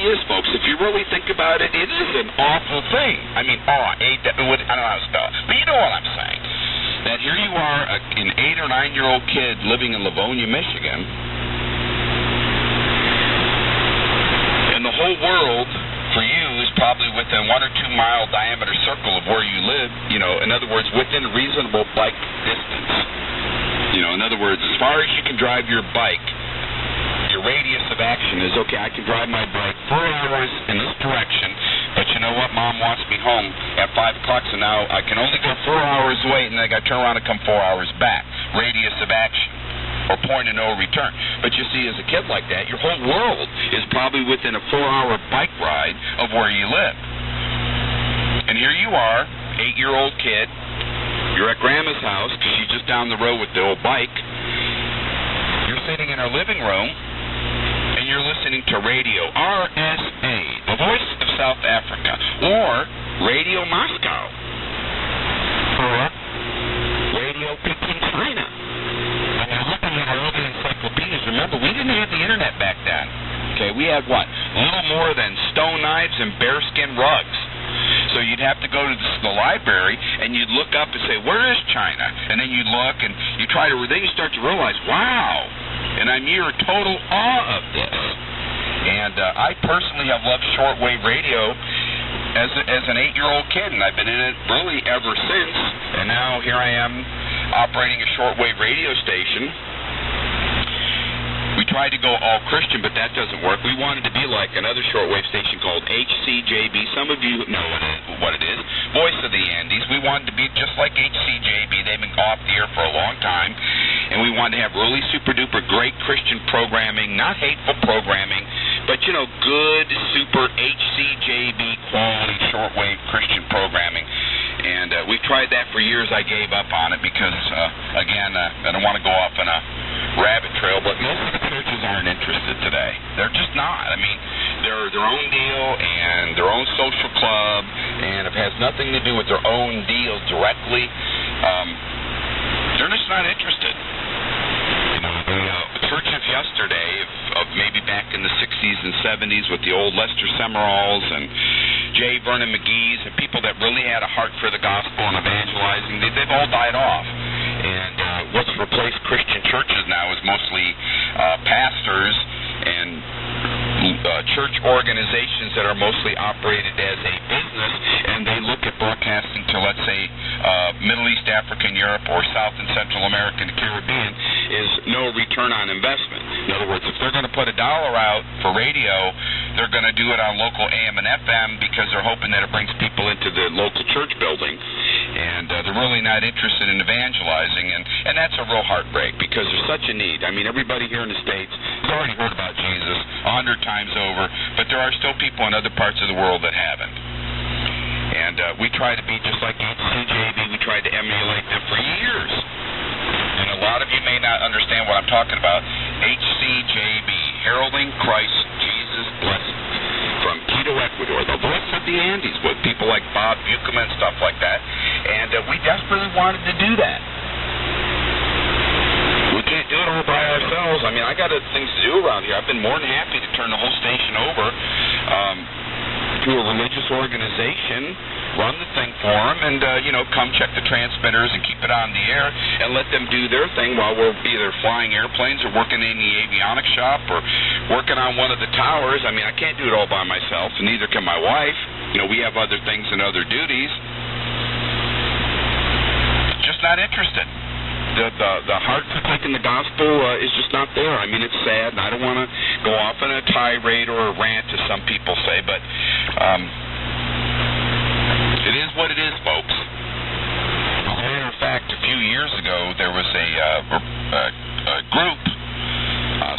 is, folks. If you really think about it, it is an awful thing. I mean, I don't know how to spell it, but you know what I'm saying. That here you are, an 8 or 9-year-old kid living in Livonia, Michigan, and the whole world for you is probably within 1 or 2 mile diameter circle of where you live. You know, in other words, within reasonable bike distance. You know, in other words, as far as you can drive your bike, your radius of action is, okay, I can drive my bike 4 hours in this direction, but you know what, Mom wants me home at 5 o'clock, so now I can only go 4 hours away, and then I got to turn around and come 4 hours back. Radius of action, or point of no return. But you see, as a kid like that, your whole world is probably within a 4-hour bike ride of where you live. And here you are, 8-year-old kid, you're at Grandma's house, because she's just down the road with the old bike. You're sitting in her living room, and you're listening to radio RSA, the voice of South Africa, or Radio Moscow, or Radio Peking, China. And you're looking at all the encyclopedias. Remember, we didn't have the internet back then. Okay, we had what? A little more than stone knives and bearskin rugs. So you'd have to go to the library, and you'd look up and say, where is China? And then you'd look, and you try to, then you start to realize, wow, and I'm near total awe of this. And I personally have loved shortwave radio as an 8-year-old kid, and I've been in it really ever since. And now here I am operating a shortwave radio station. We tried to go all Christian, but that doesn't work. We wanted to be like another shortwave station called HCJB. Some of you know what it is. Voice of the Andes. We wanted to be just like HCJB. They've been off the air for a long time. And we wanted to have really super-duper great Christian programming, not hateful programming, but, you know, good, super HCJB quality shortwave Christian programming. And we've tried that for years. I gave up on it because, again, I don't want to go off on a rabbit trail, but most of the churches aren't interested today. They're just not. I mean, they're their own deal and their own social club, and if it has nothing to do with their own deal directly, they're just not interested. You know, the churches yesterday, of maybe back in the 60s and 70s with the old Lester Summeralls and J. Vernon McGee's and people that really had a heart for the gospel and evangelizing, they've all died off. And what's replaced Christian churches now is mostly pastors and church organizations that are mostly operated as a business, and they look at broadcasting to, let's say, Middle East, Africa, and Europe, or South and Central America and the Caribbean, is no return on investment. In other words, if they're going to put $1 out for radio, they're going to do it on local AM and FM because they're hoping that it brings people into the local church building, and they're really not interested in evangelizing, and that's a real heartbreak because there's such a need. I mean, everybody here in the States has already heard about Jesus 100 times over, but there are still people in other parts of the world that haven't. And we try to be just like HCJB. We tried to emulate them for years. And a lot of you may not understand what I'm talking about. HCJB, Heralding Christ Jesus Blessed, from Quito, Ecuador, the voice of the Andes, with people like Bob Buchanan and stuff like that. And we desperately wanted to do that. We can't do it all by ourselves. I mean, I got things to do around here. I've been more than happy to turn the whole station over to a religious organization, run the thing for them, and, come check the transmitters and keep it on the air and let them do their thing while we're either flying airplanes or working in the avionics shop or working on one of the towers. I mean, I can't do it all by myself, and neither can my wife. You know, we have other things and other duties. Just not interested. The heart for taking the gospel is just not there. I mean, it's sad, and I don't want to go off on a tirade or a rant, as some people say, but it is what it is, folks. As a matter of fact, a few years ago, there was a group,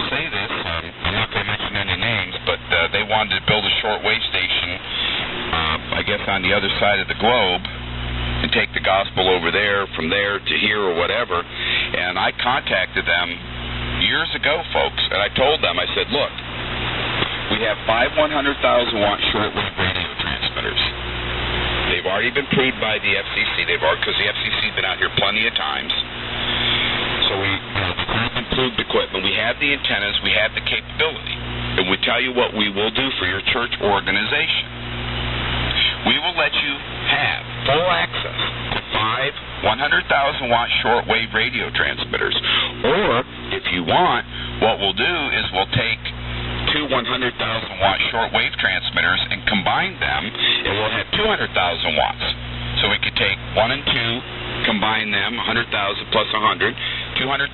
say this, I'm not going to mention any names, but they wanted to build a shortwave station, I guess on the other side of the globe, and take the gospel over there, from there to here or whatever. And I contacted them years ago, folks, and I told them, I said, look, we have 5 100,000-watt shortwave radio transmitters. They've already been approved by the FCC. Because the FCC's been out here plenty of times. So we have approved equipment. We have the antennas. We have the capability. and we tell you what we will do for your church organization. We will let you have full access to 5 100,000-watt shortwave radio transmitters. Or, if you want, what we'll do is we'll take 2 100,000-watt shortwave transmitters and combine them, and we'll have 200,000 watts. So we could take 1 and 2, combine them, 100,000 plus 100, 200,000,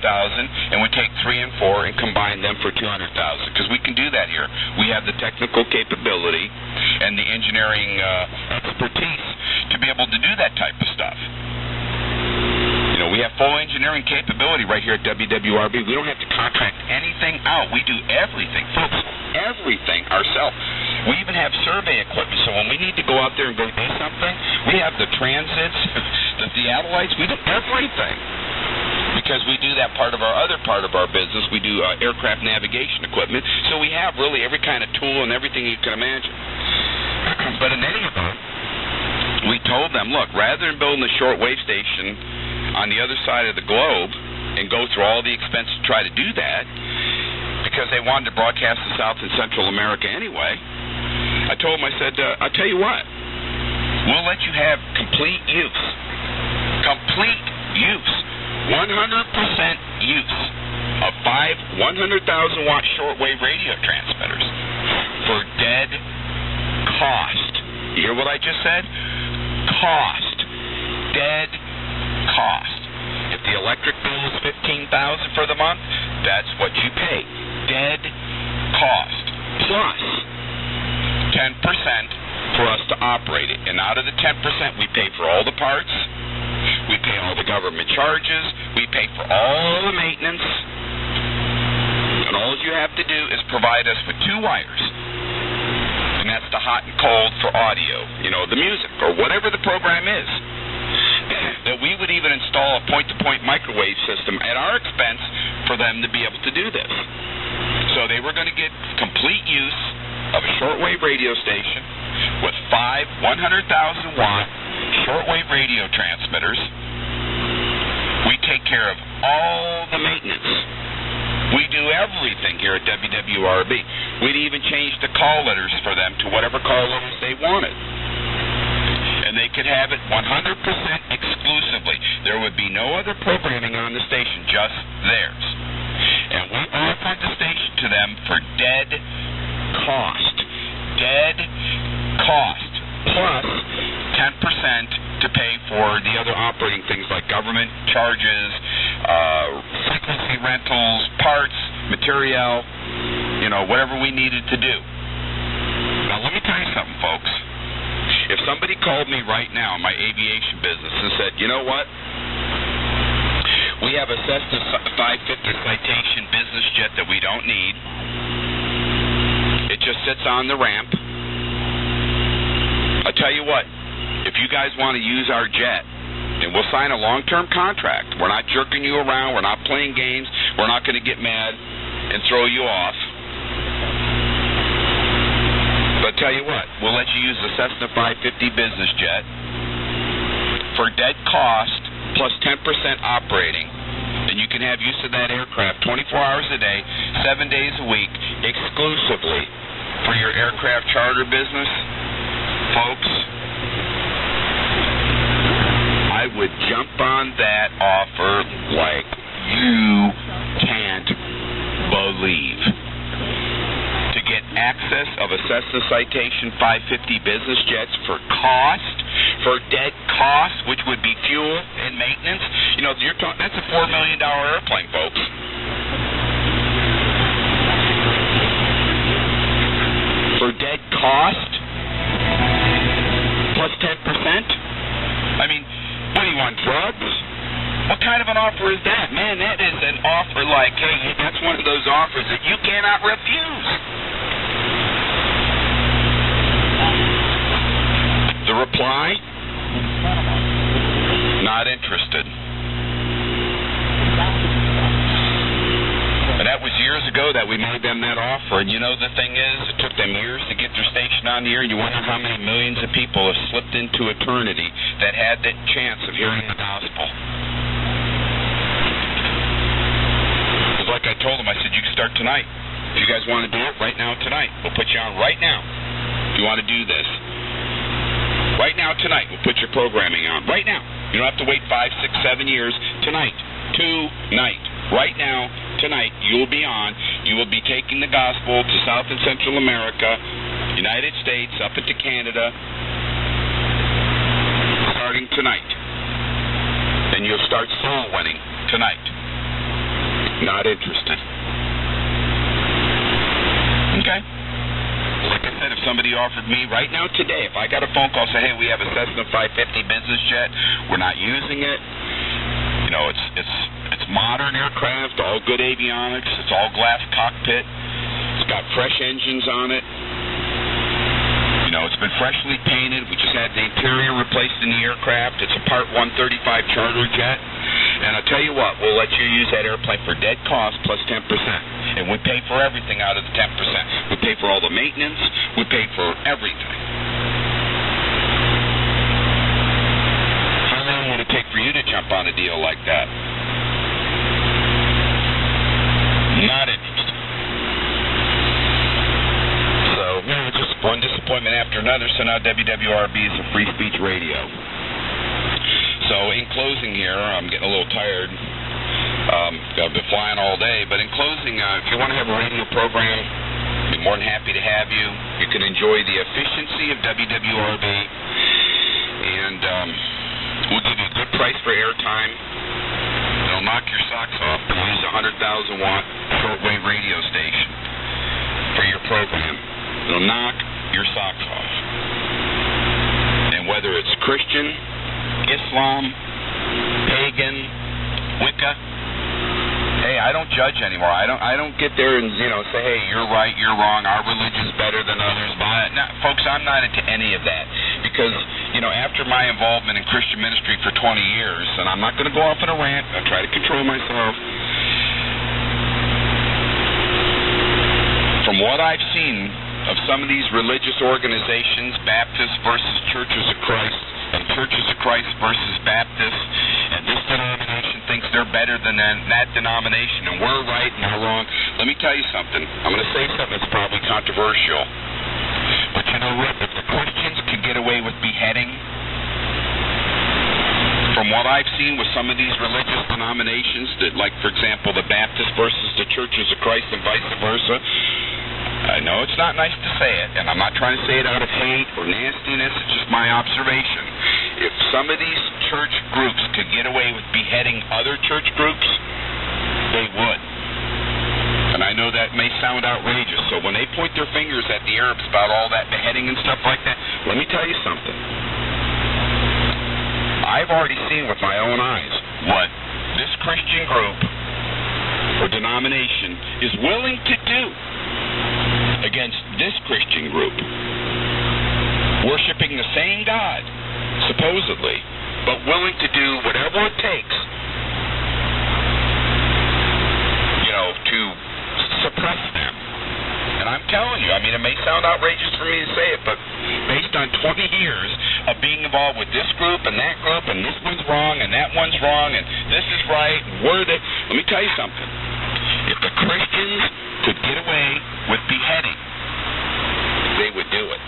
and we take 3 and 4 and combine them for 200,000, because we can do that here. We have the technical capability and the engineering expertise to be able to do that type of stuff. You know, we have full engineering capability right here at WWRB. We don't have to contract anything out. We do everything, folks, everything ourselves. We even have survey equipment, so when we need to go out there and go do something, we have the transits, the theodolites, we do everything. Because we do that part of our other part of our business. We do aircraft navigation equipment, so we have really every kind of tool and everything you can imagine. But in any event, we told them, look, rather than building a shortwave station on the other side of the globe and go through all the expense to try to do that, because they wanted to broadcast to South and Central America anyway, I told them, I said, I'll tell you what, we'll let you have complete use, 100% use of 5 100,000-watt shortwave radio transmitters for dead cost. You hear what I just said? Cost. Dead cost. If the electric bill is $15,000 for the month, that's what you pay. Dead cost. Plus 10% for us to operate it. And out of the 10%, we pay for all the parts, we pay all the government charges, we pay for all the maintenance, and all you have to do is provide us with 2 wires. And that's the hot and cold for audio, you know, the music, or whatever the program is. That we would even install a point-to-point microwave system at our expense for them to be able to do this. So they were going to get complete use of a shortwave radio station with 5 100,000-watt shortwave radio transmitters. We take care of all the maintenance. We do everything here at WWRB. We'd even change the call letters for them to whatever call letters they wanted. And they could have it 100% exclusively. There would be no other programming on the station, just theirs. And we offered the station to them for dead cost. Dead cost. Plus 10% to pay for the other operating things like government charges, frequency rentals, parts, material, you know, whatever we needed to do. Now, let me tell you something, folks. If somebody called me right now in my aviation business and said, you know what, we have a Cessna 550 Citation business jet that we don't need. It just sits on the ramp. I'll tell you what, if you guys want to use our jet, and we'll sign a long-term contract. We're not jerking you around. We're not playing games. We're not going to get mad and throw you off. But I'll tell you what, we'll let you use the Cessna 550 business jet for dead cost plus 10% operating. And you can have use of that aircraft 24 hours a day, 7 days a week, exclusively for your aircraft charter business. Folks, I would jump on that offer like you can't believe. To get access of a Cessna Citation 550 business jets for cost, for dead cost, which would be fuel and maintenance. You know, you're talking, that's a $4 million airplane, folks. For dead cost, plus 10%? I mean, what do you want, drugs? What kind of an offer is that? Man, that is an offer like, hey, that's one of those offers that you cannot refuse. The reply? Not interested. And that was years ago that we made them that offer. And you know the thing is, it took them years to get their station on the air. You wonder how many millions of people have slipped into eternity that had that chance of hearing the gospel. Because like I told them, I said, you can start tonight. If you guys want to do it right now tonight, we'll put you on right now. If you want to do this, right now tonight, we'll put your programming on. Right now. You don't have to wait 5, 6, 7 years. Tonight. Right now, tonight, you will be on. You will be taking the gospel to South and Central America, United States, up into Canada, starting tonight. And you'll start soul winning tonight. Not interested. Okay. Like I said, if somebody offered me right now today, if I got a phone call say, hey, we have a Cessna 550 business jet, we're not using it. You know, it's modern aircraft, all good avionics, it's all glass cockpit, it's got fresh engines on it. You know, it's been freshly painted. We just had the interior replaced in the aircraft. It's a Part 135 charter jet. And I'll tell you what, we'll let you use that airplane for dead cost plus 10%. And we pay for everything out of the 10%. We pay for all the maintenance. We pay for everything. How long would it take for you to jump on a deal like that? Not interested. So, you know, just one disappointment after another. So now WWRB is a free speech radio. So in closing here, I'm getting a little tired. I've been flying all day. But in closing, if you want to have a radio program, I'd be more than happy to have you. You can enjoy the efficiency of WWRB. And we'll give you a good price for airtime. It'll knock your socks off. We'll use a 100,000-watt shortwave radio station for your program. It'll knock your socks off. And whether it's Christian, Islam, pagan, Wicca, hey, I don't judge anymore. I don't get there and, you know, say, hey, you're right, you're wrong, our religion's better than others. Folks, I'm not into any of that. Because, you know, after my involvement in Christian ministry for 20 years, and I'm not going to go off on a rant, I'll try to control myself. From what I've seen of some of these religious organizations, Baptists versus Churches of Christ, and Churches of Christ versus Baptists, and this denomination thinks they're better than that denomination, and we're right and they're wrong. Let me tell you something. I'm going to say something that's probably controversial. But you know what? If the Christians could get away with beheading, from what I've seen with some of these religious denominations, that, like, for example, the Baptists versus the Churches of Christ and vice versa, I know it's not nice to say it, and I'm not trying to say it out of hate or nastiness, it's just my observation. If some of these church groups could get away with beheading other church groups, they would. And I know that may sound outrageous, so when they point their fingers at the Arabs about all that beheading and stuff like that, let me tell you something. I've already seen with my own eyes what this Christian group or denomination is willing to do against this Christian group, worshiping the same God, supposedly, but willing to do whatever it takes, you know, to suppress them. And I'm telling you, I mean, it may sound outrageous for me to say it, but based on 20 years of being involved with this group, and this one's wrong, and that one's wrong, and this is right, let me tell you something. If the Christians could get away with beheading, they would do it.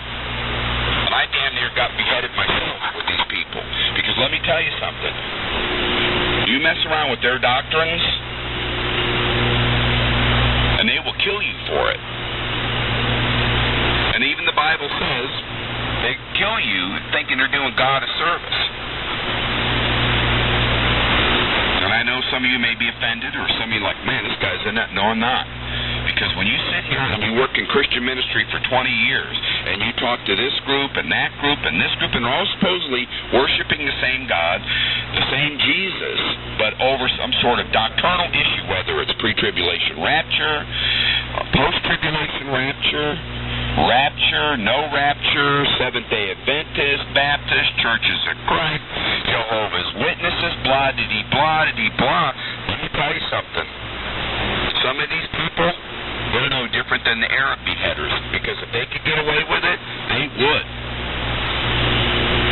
And I damn near got beheaded myself with these people. Because let me tell you something. You mess around with their doctrines, and they will kill you for it. And even the Bible says they kill you thinking they're doing God a service. And I know some of you may be offended, or some of you like, man, this guy's in that. No, I'm not. Because when you sit here and you work in Christian ministry for 20 years, and you talk to this group and that group and this group, and they're all supposedly worshiping the same God, the same Jesus, but over some sort of doctrinal issue, whether it's pre-tribulation rapture, post-tribulation rapture, no rapture, Seventh-day Adventist, Baptist, Churches of Christ, Jehovah's Witnesses, blah-de-dee-blah. Let me tell you something. Some of these people, they're no different than the Arab beheaders, because if they could get away with it, they would.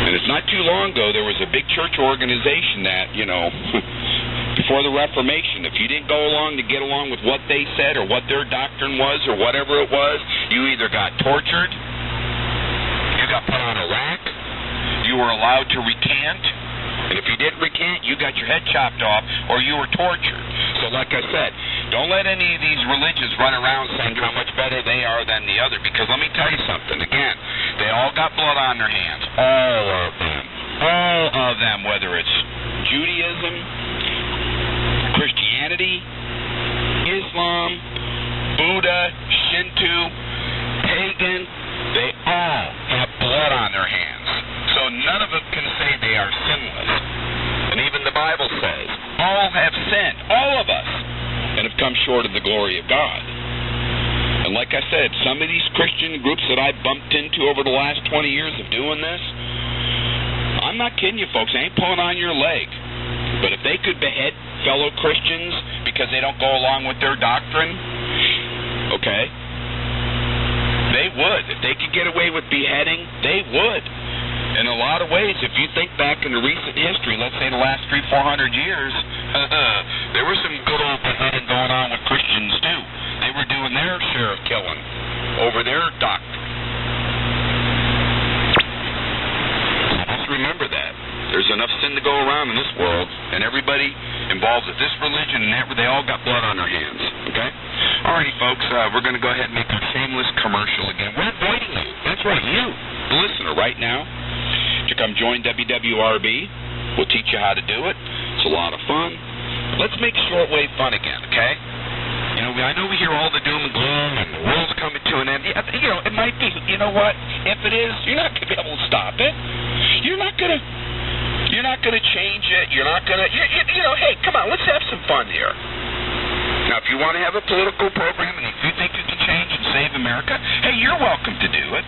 And it's not too long ago, there was a big church organization that, you know, before the Reformation. If you didn't go along to get along with what they said or what their doctrine was or whatever it was, you either got tortured, you got put on a rack, you were allowed to recant, and if you didn't recant, you got your head chopped off or you were tortured. So like I said, don't let any of these religions run around saying how much better they are than the other, because let me tell you something. Again, they all got blood on their hands. All of them. All of them, whether it's Judaism, Christianity, Islam, Buddha, Shinto, pagan, they all have blood on their hands. So none of them can say they are sinless. And even the Bible says, all have sinned, all of us, and have come short of the glory of God. And like I said, some of these Christian groups that I bumped into over the last 20 years of doing this, I'm not kidding you, folks. I ain't pulling on your leg. But if they could behead fellow Christians because they don't go along with their doctrine, okay, they would. If they could get away with beheading, they would. In a lot of ways, if you think back into recent history, let's say the last 300-400 years, there was some good old beheading going on with Christians too. They were doing their share of killing over their doctrine. So just remember that. There's enough sin to go around in this world, and everybody involved with this religion, and they all got blood on their hands. Okay? Alrighty, folks, we're going to go ahead and make a shameless commercial again. We're inviting you. That's right, you, the listener, right now, to come join WWRB. We'll teach you how to do it. It's a lot of fun. Let's make shortwave fun again, okay? You know, I know we hear all the doom and gloom and the world's coming to an end. You know, it might be, you know what? If it is, you're not going to be able to stop it. You're not going to change it. You're not going to, you know, hey, come on, let's have some fun here. Now, if you want to have a political program and if you think you can change and save America, hey, you're welcome to do it.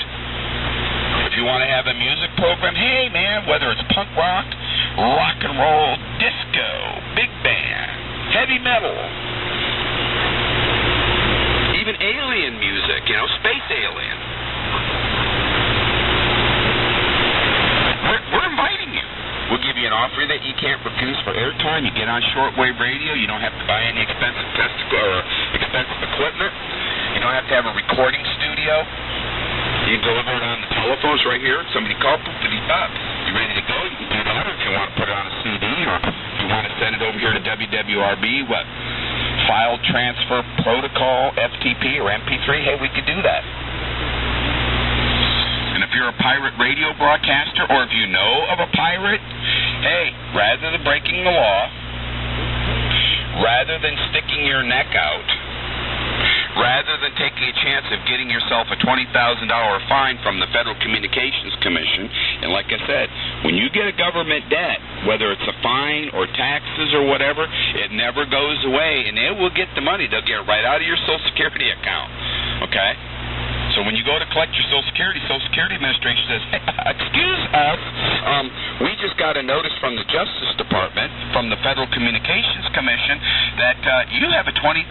If you want to have a music program, hey, man, whether it's punk rock, rock and roll, disco, big band, heavy metal, even alien music, you know, space alien. We're inviting you. We'll give you an offer that you can't refuse for airtime. You get on shortwave radio. You don't have to buy any expensive equipment. You don't have to have a recording studio. You can deliver it on the telephones right here. Somebody call, boop-de-dee-bop. You ready to go? You can do that. Or if you want to put it on a CD, or if you want to send it over here to WWRB, file transfer protocol, FTP, or MP3, hey, we could do that. And if you're a pirate radio broadcaster, or if you know of a pirate, hey, rather than breaking the law, rather than sticking your neck out, rather than taking a chance of getting yourself a $20,000 fine from the Federal Communications Commission, and like I said, when you get a government debt, whether it's a fine or taxes or whatever, it never goes away, and they will get the money. They'll get it right out of your Social Security account, okay? So when you go to collect your Social Security Administration says, hey, excuse us, we just got a notice from the Justice Department, from the Federal Communications Commission, that you have a $20,000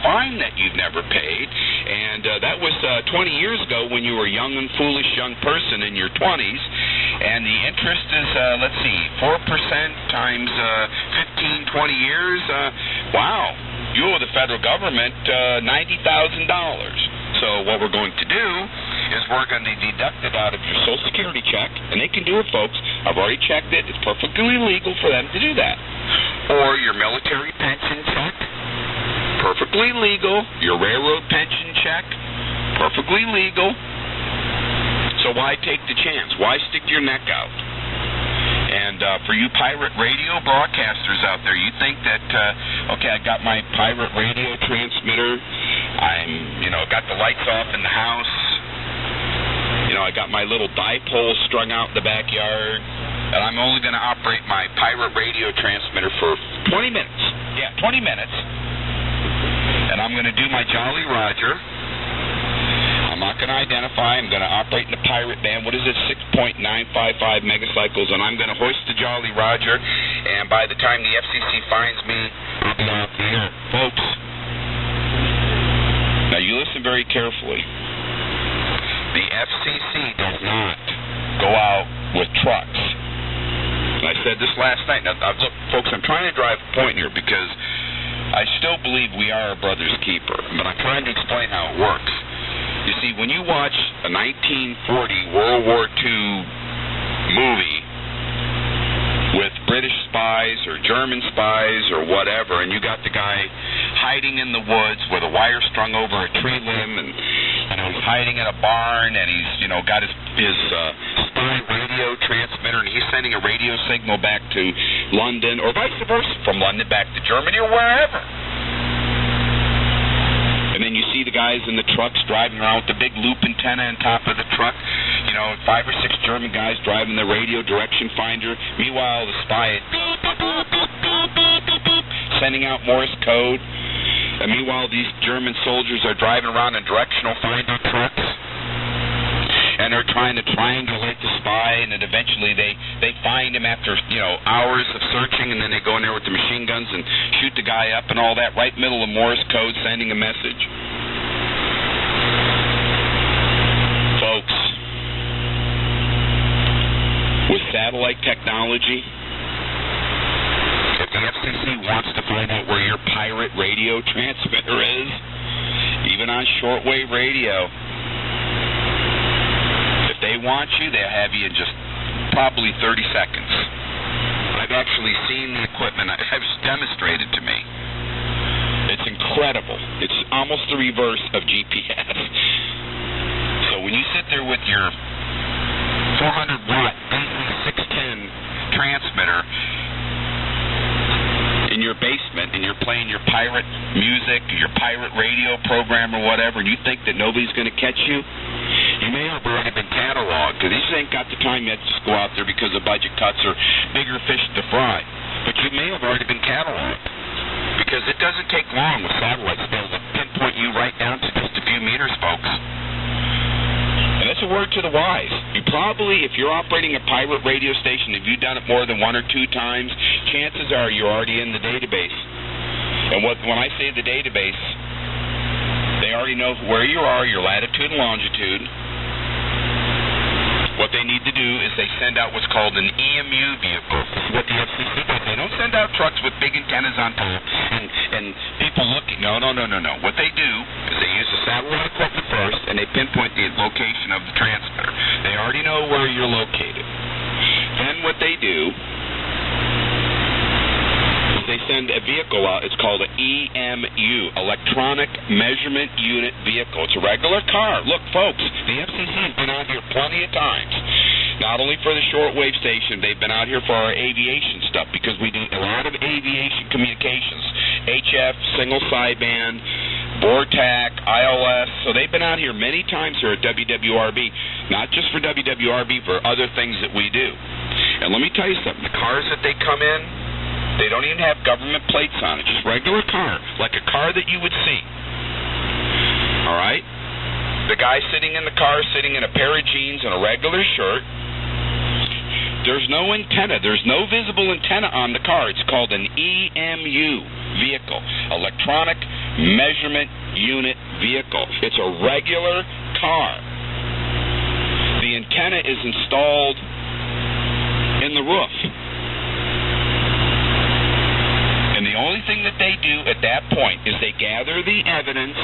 fine that you've never paid, and that was 20 years ago when you were a young and foolish young person in your 20s, and the interest is, let's see, 4% times 15, 20 years. Wow, you owe the federal government $90,000. So what we're going to do is we're going to deduct it out of your Social Security check, and they can do it, folks. I've already checked it. It's perfectly legal for them to do that. Or your military pension check, perfectly legal. Your railroad pension check, perfectly legal. So why take the chance? Why stick your neck out? And for you pirate radio broadcasters out there, you think that, okay, I got my pirate radio transmitter, got the lights off in the house, I got my little dipole strung out in the backyard, and I'm only going to operate my pirate radio transmitter for 20 minutes. Yeah, 20 minutes. And I'm going to do my Jolly Roger. I'm not going to identify. I'm going to operate in the pirate band. What is it? 6.955 megacycles. And I'm going to hoist the Jolly Roger. And by the time the FCC finds me, I'll be off the air. Folks, now you listen very carefully. The FCC does not go out with trucks. And I said said this last night. Now, look, folks, I'm trying to drive a point here because I still believe we are a brother's keeper, but I'm trying to explain how it works. You see, when you watch a 1940 World War II movie with British spies or German spies or whatever, and you got the guy hiding in the woods with a wire strung over a tree limb, and he's hiding in a barn, and he's got his spy radio transmitter, and he's sending a radio signal back to London, or vice versa, from London back to Germany or wherever. And then you see the guys in the trucks driving around with the big loop antenna on top of the truck. 5 or 6 German guys driving the radio direction finder. Meanwhile, the spy is beep, beep, beep, beep, beep, beep, beep, sending out Morse code. And meanwhile, these German soldiers are driving around in directional finder trucks. And they're trying to triangulate the spy, and then eventually they find him after, hours of searching, and then they go in there with the machine guns and shoot the guy up and all that, right middle of Morse code, sending a message. Folks, with satellite technology, if the FCC wants to find out where your pirate radio transmitter is, even on shortwave radio, if they want you, they'll have you in just probably 30 seconds. I've actually seen the equipment. It's demonstrated to me. It's incredible. It's almost the reverse of GPS. So when you sit there with your 400-watt DC 610 transmitter in your basement, and you're playing your pirate music, your pirate radio program or whatever, and you think that nobody's going to catch you, you may have already been cataloged, because these ain't got the time yet to just go out there because of budget cuts or bigger fish to fry. But you may have already been cataloged, because it doesn't take long with satellites to be able to pinpoint you right down to just a few meters, folks. And that's a word to the wise. You probably, if you're operating a pirate radio station, if you've done it more than 1 or 2 times, chances are you're already in the database. And when I say the database, they already know where you are, your latitude and longitude. What they need to do is they send out what's called an EMU vehicle. This is what the FCC does. They don't send out trucks with big antennas on top and people looking. No. What they do is they use the satellite equipment first, and they pinpoint the location of the transmitter. They already know where you're located. Then what they do is they send a vehicle out. It's called an EMU, Electronic Measurement Unit Vehicle. It's a regular car. Look, folks, the FCC has been out here plenty of times. Not only for the shortwave station, they've been out here for our aviation stuff, because we do a lot of aviation communications. HF, single sideband, BORTAC, ILS. So they've been out here many times here at WWRB, not just for WWRB, for other things that we do. And let me tell you something. The cars that they come in, they don't even have government plates on it. Just regular car, like a car that you would see. All right? The guy sitting in the car, sitting in a pair of jeans and a regular shirt. There's no antenna. There's no visible antenna on the car. It's called an EMU vehicle, Electronic Measurement Unit Vehicle. It's a regular car. The antenna is installed in the roof. And the only thing that they do at that point is they gather the evidence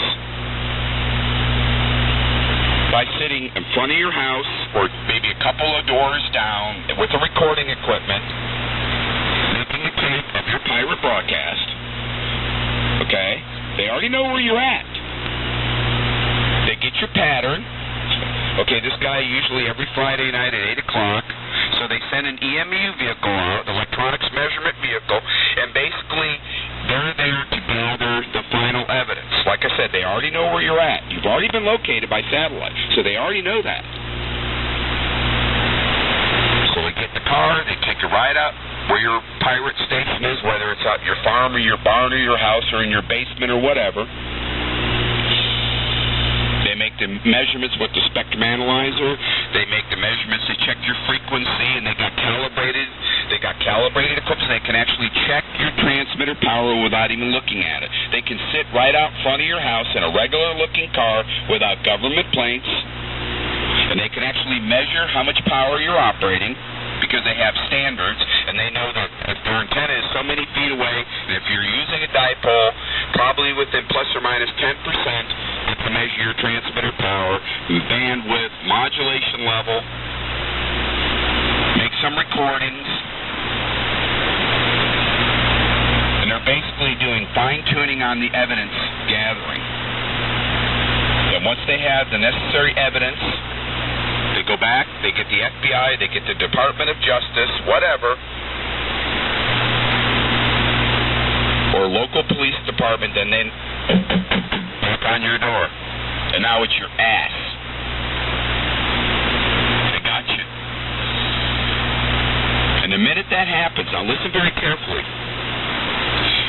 by sitting in front of your house or maybe a couple of doors down with the recording equipment, making a tape of your pirate broadcast. Okay? They already know where you're at. They get your pattern. Okay, this guy usually every Friday night at 8 o'clock. So they send an EMU vehicle out, electronics measurement vehicle, and basically they're there to gather the final evidence. Like I said, they already know where you're at. You've already been located by satellite, so they already know that. So they get the car, they take you right out where your pirate station is, whether it's out your farm or your barn or your house or in your basement or whatever. They make the measurements with the spectrum analyzer. They make the measurements. They check your frequency, and they got calibrated. They got calibrated equipment. They can actually check your transmitter power without even looking at it. They can sit right out front of your house in a regular-looking car without government plates, and they can actually measure how much power you're operating. because they have standards, and they know that if their antenna is so many feet away, and if you're using a dipole, probably within plus or minus 10%, you can measure your transmitter power, bandwidth, modulation level, make some recordings, and they're basically doing fine-tuning on the evidence gathering. And once they have the necessary evidence, they go back, they get the FBI, they get the Department of Justice, whatever, or local police department, and then knock on your door. And now it's your ass. They got you. And the minute that happens, now listen very carefully.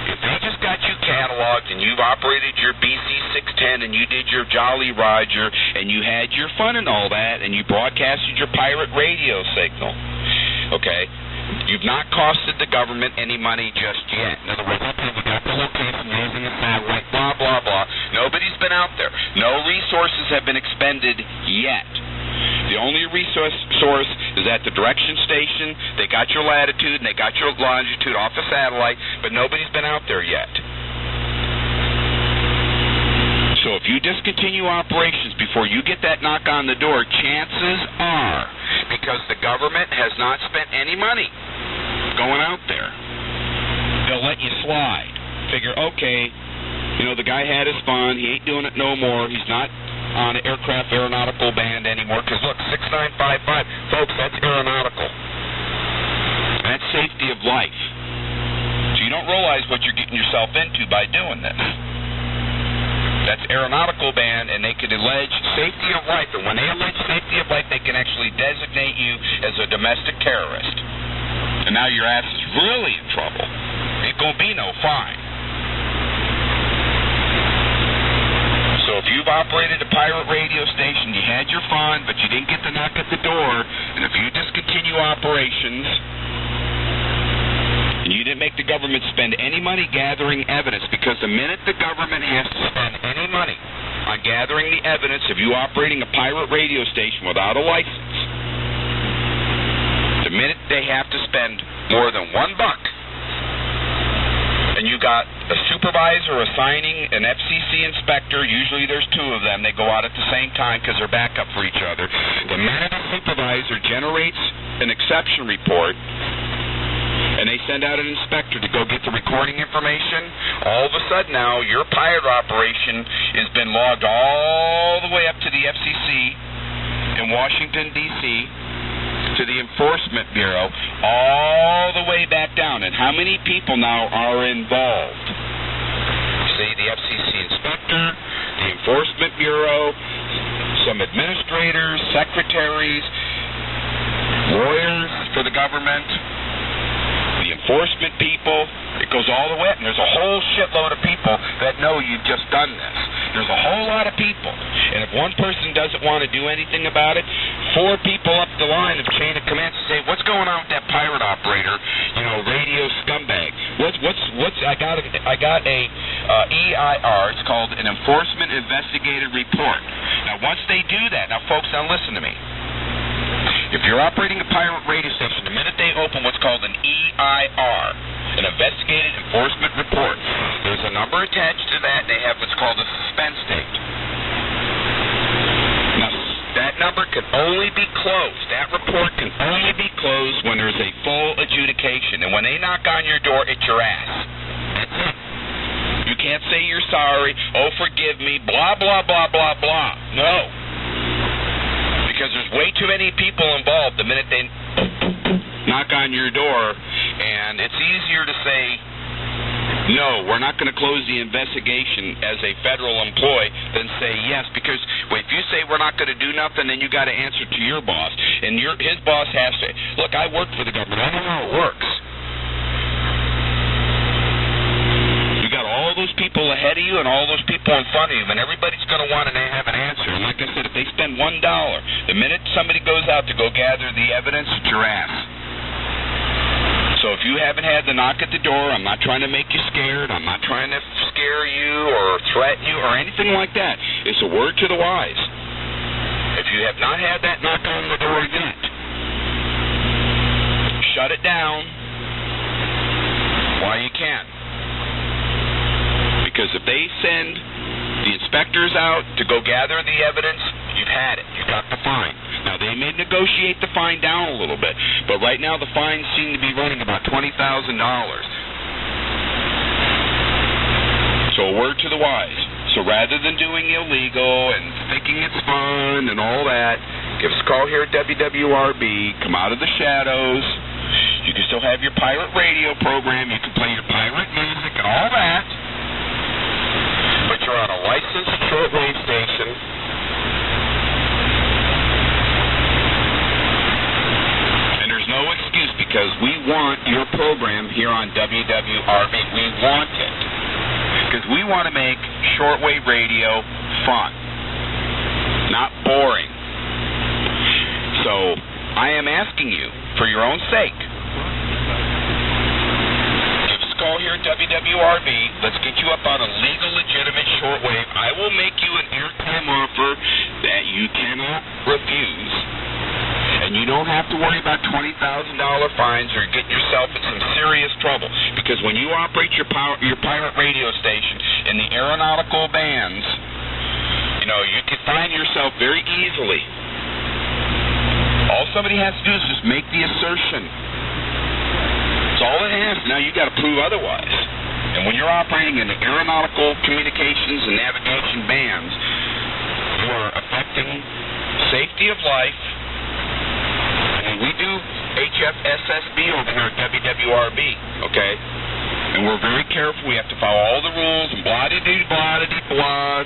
If they just got you cataloged and you've operated your BC-610 and you did your Jolly Roger and you had your fun and all that and you broadcasted your pirate radio signal, okay, you've not costed the government any money just yet. In other words, we got the location using a satellite, blah, blah, blah. Nobody's been out there. No resources have been expended yet. The only resource source is at the direction station. They got your latitude and they got your longitude off the satellite, but nobody's been out there yet. So if you discontinue operations before you get that knock on the door, chances are, because the government has not spent any money going out there, they'll let you slide. Figure, okay, you know, the guy had his fun. He ain't doing it no more. He's not on an aircraft aeronautical band anymore, because look, 6955, folks, that's aeronautical. That's safety of life. So you don't realize what you're getting yourself into by doing this. That's aeronautical band, and they could allege safety of life, and when they allege safety of life, they can actually designate you as a domestic terrorist. And now your ass is really in trouble. Ain't gonna be no fine. So if you've operated a pirate radio station, you had your fun, but you didn't get the knock at the door, and if you discontinue operations, and you didn't make the government spend any money gathering evidence, because the minute the government has to spend any money on gathering the evidence of you operating a pirate radio station without a license, the minute they have to spend more than $1, and you got a supervisor assigning an FCC inspector, usually there's two of them, they go out at the same time because they're backup for each other. The minute a supervisor generates an exception report, and they send out an inspector to go get the recording information, all of a sudden now your pirate operation has been logged all the way up to the FCC in Washington, D.C., to the Enforcement Bureau, all the way back down. And how many people now are involved? See, the FCC inspector, the Enforcement Bureau, some administrators, secretaries, lawyers for the government, the enforcement people. It goes all the way up, and there's a whole shitload of people that know you've just done this. There's a whole lot of people. And if one person doesn't want to do anything about it, 4 people up the line of chain of command say, what's going on with that pirate operator, you know, radio scumbag? I got a EIR, it's called an Enforcement Investigative Report. Now, once they do that, now, folks, now listen to me. If you're operating a pirate radio station, the minute they open what's called an EIR, an Investigative Enforcement Report, there's a number attached to that, and they have what's called a suspense date. Now, that number can only be closed. That report can only be closed when there's a full adjudication. And when they knock on your door, it's your ass. That's it. You can't say you're sorry, oh, forgive me, blah, blah, blah, blah, blah. No. Because there's way too many people involved the minute they knock on your door, and it's easier to say, no, we're not going to close the investigation as a federal employee than say yes, because if you say we're not going to do nothing, then you got to answer to your boss, and his boss has to, look, I work for the government, I know how it works. You got all those people ahead of you and all those people in front of you, and everybody's going to want to have an answer. And like I said, if they spend $1, the minute somebody goes out to go gather the evidence, it's your ass. So if you haven't had the knock at the door, I'm not trying to make you scared. I'm not trying to scare you or threaten you or anything like that. It's a word to the wise. If you have not had that knock on the door yet, shut it down while you can. Because if they send the inspectors out to go gather the evidence, you've had it. You've got the fine. Now, they may negotiate the fine down a little bit, but right now the fines seem to be running about $20,000. So a word to the wise. So rather than doing illegal and thinking it's fun and all that, give us a call here at WWRB. Come out of the shadows. You can still have your pirate radio program. You can play your pirate music and all that. But you're on a licensed shortwave station. And there's no excuse because we want your program here on WWRB. We want it. Because we want to make shortwave radio fun, not boring. So I am asking you, for your own sake, give us a call here at WWRB. Let's get you up on a legal, legitimate shortwave. I will make you an airtime offer that you cannot refuse. And you don't have to worry about $20,000 fines or get yourself in some serious trouble. Because when you operate your pirate radio station in the aeronautical bands, you know, you can find yourself very easily. All somebody has to do is just make the assertion. That's all it has. Now you got to prove otherwise. And when you're operating in the aeronautical communications and navigation bands, you are affecting safety of life. We do HFSSB over here at WWRB, okay? And we're very careful. We have to follow all the rules and blah-de-dee-blah-de-dee-blah.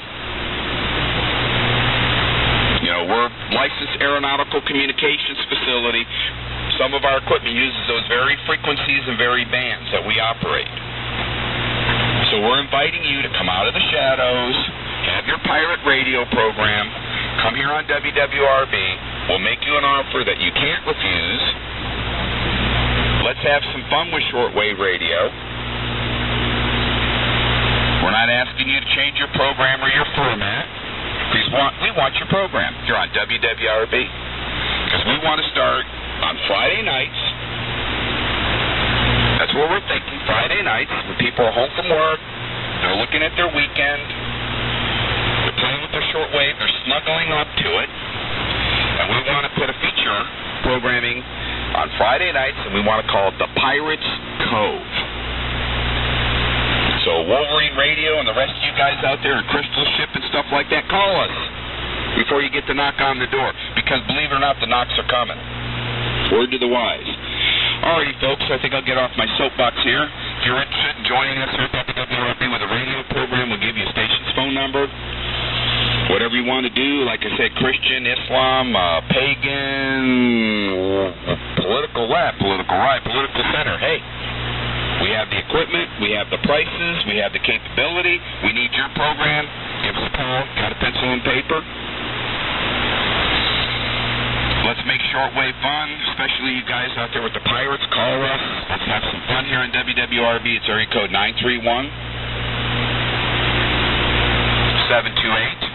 You know, we're a licensed aeronautical communications facility. Some of our equipment uses those very frequencies and very bands that we operate. So we're inviting you to come out of the shadows, have your pirate radio program, come here on WWRB. We'll make you an offer that you can't refuse. Let's have some fun with shortwave radio. We're not asking you to change your program or your format. We want your program here on WWRB. Because we want to start on Friday nights. That's what we're thinking, Friday nights, when people are home from work, they're looking at their weekend, they're playing with their shortwave, they're snuggling up to it. And we want to put a feature programming on Friday nights, and we want to call it the Pirates Cove. So Wolverine Radio and the rest of you guys out there in Crystal Ship and stuff like that, call us before you get to knock on the door. Because believe it or not, the knocks are coming. Word to the wise. Alrighty, folks, I think I'll get off my soapbox here. If you're interested in joining us here at WWRB with a radio program, we'll give you a station's phone number. Whatever you want to do, like I said, Christian, Islam, pagan, political left, political right, political center. Hey, we have the equipment, we have the prices, we have the capability. We need your program. Give us a call. Got a pencil and paper? Let's make shortwave fun, especially you guys out there with the pirates. Call us. Let's have some fun here on WWRB. It's area code 931-728.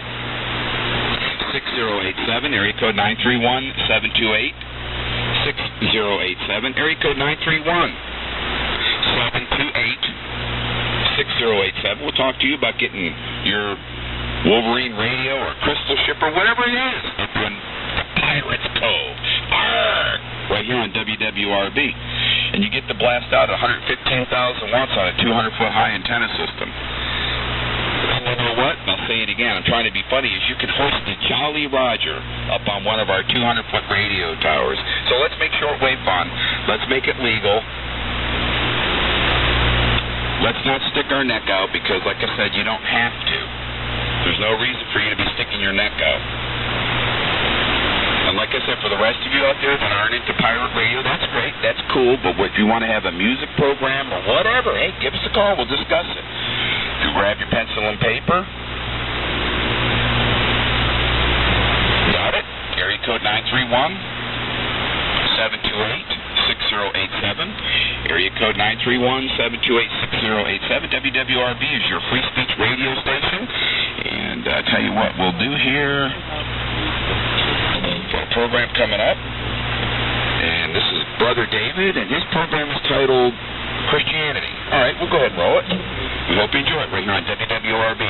6087, area code 931-728-6087, area code 931-728-6087. We'll talk to you about getting your Wolverine Radio or Crystal Ship or whatever it is up in the Pirates Cove. Arrgh! Right here on WWRB. And you get the blast out at 115,000 watts on a 200-foot high antenna system. You know what? I'll say it again. I'm trying to be funny. Is you can hoist the Jolly Roger up on one of our 200-foot radio towers. So let's make shortwave fun. Let's make it legal. Let's not stick our neck out because, like I said, you don't have to. There's no reason for you to be sticking your neck out. And like I said, for the rest of you out there that aren't into pirate radio, that's great. That's cool. But if you want to have a music program or whatever, hey, give us a call. We'll discuss it. You grab your pencil and paper. Got it? Area code 931-728-6087. Area code 931-728-6087. WWRB is your free speech radio station. And I'll tell you what we'll do here. Got a program coming up. And this is Brother David, and his program is titled Christianity. All right, we'll go ahead and roll it. We hope you enjoy it right here on WWRB.